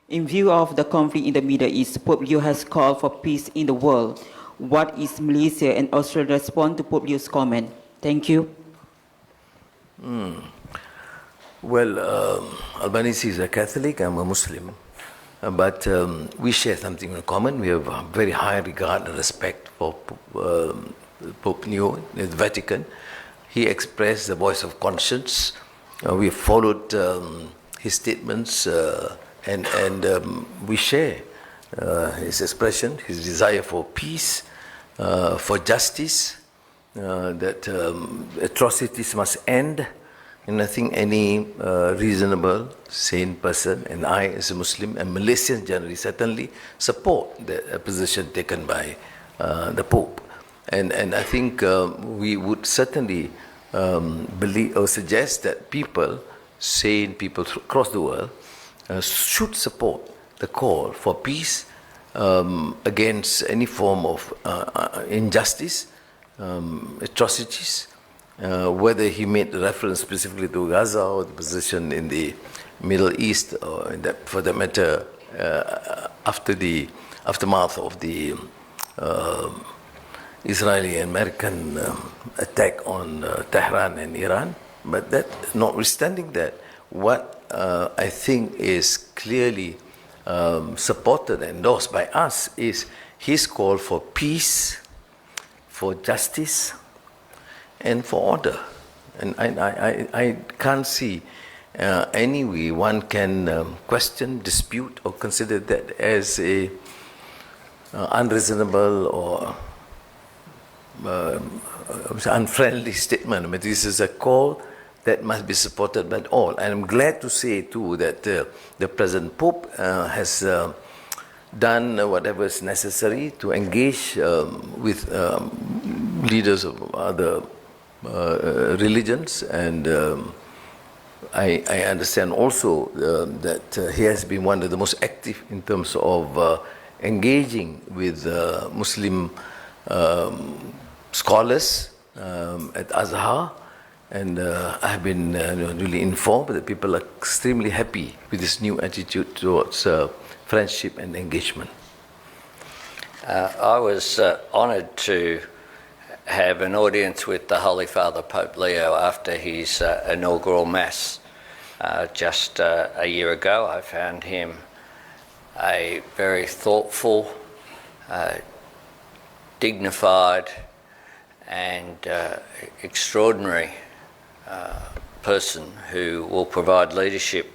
In view of the conflict in the Middle East, Pope Leo has called for peace in the world. What is Malaysia and Australia response to Pope Leo's comment? Thank you. Well, Albanese is a Catholic, I'm a Muslim, but we share something in common. We have a very high regard and respect for Pope Leo in the Vatican. He expressed the voice of conscience. We followed his statements and we share his expression, his desire for peace, for justice, that atrocities must end. And I think any reasonable, sane person, and I as a Muslim, and Malaysians generally, certainly support the position taken by the Pope. And I think we would certainly believe or suggest that people, sane people across the world, should support the call for peace against any form of injustice, atrocities, whether he made reference specifically to Gaza or the position in the Middle East, or in that, for that matter, after the aftermath of the Israeli-American attack on Tehran and Iran. But that, notwithstanding that, what I think is clearly supported and endorsed by us is his call for peace, for justice, and for order. And I can't see any way one can question, dispute, or consider that as a unreasonable or unfriendly statement. I mean, this is a call that must be supported by all. And I'm glad to say too that the present Pope has done whatever is necessary to engage with leaders of other religions, and I understand also that he has been one of the most active in terms of engaging with Muslim scholars at Azhar, and I have been really informed that people are extremely happy with this new attitude towards friendship and engagement. I was honoured to have an audience with the Holy Father Pope Leo after his inaugural Mass just a year ago. I found him a very thoughtful, dignified and extraordinary person who will provide leadership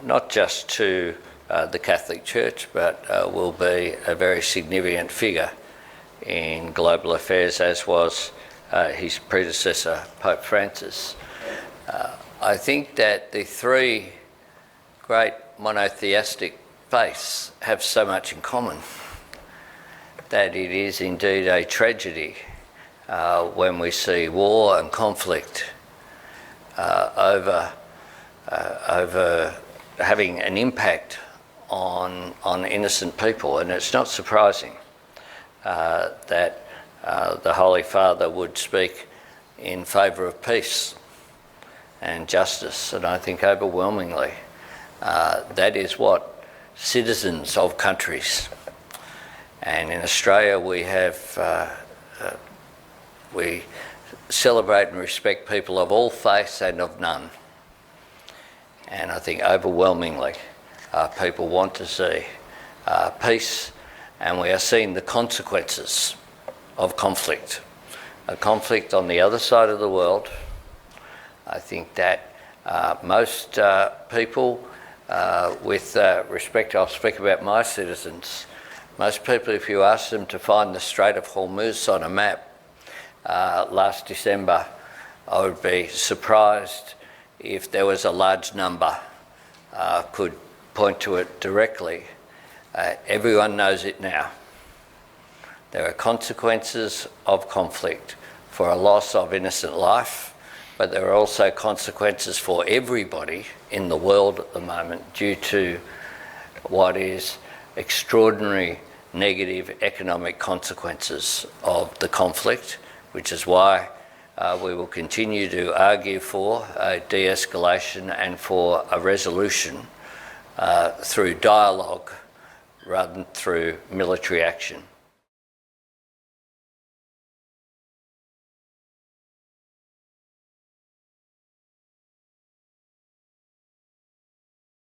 not just to the Catholic Church, but will be a very significant figure in global affairs, as was his predecessor, Pope Francis. I think that the three great monotheistic faiths have so much in common that it is indeed a tragedy when we see war and conflict over having an impact on innocent people. And it's not surprising that the Holy Father would speak in favour of peace and justice, and I think overwhelmingly that is what citizens of countries, and in Australia we have we celebrate and respect people of all faiths and of none, and I think overwhelmingly people want to see peace. And we are seeing the consequences of conflict. A conflict on the other side of the world. I think that most people, with respect, I'll speak about my citizens, most people, if you ask them to find the Strait of Hormuz on a map last December, I would be surprised if there was a large number could point to it directly. Everyone knows it now. There are consequences of conflict for a loss of innocent life, but there are also consequences for everybody in the world at the moment due to what is extraordinary negative economic consequences of the conflict, which is why we will continue to argue for a de-escalation and for a resolution through dialogue rather than through military action.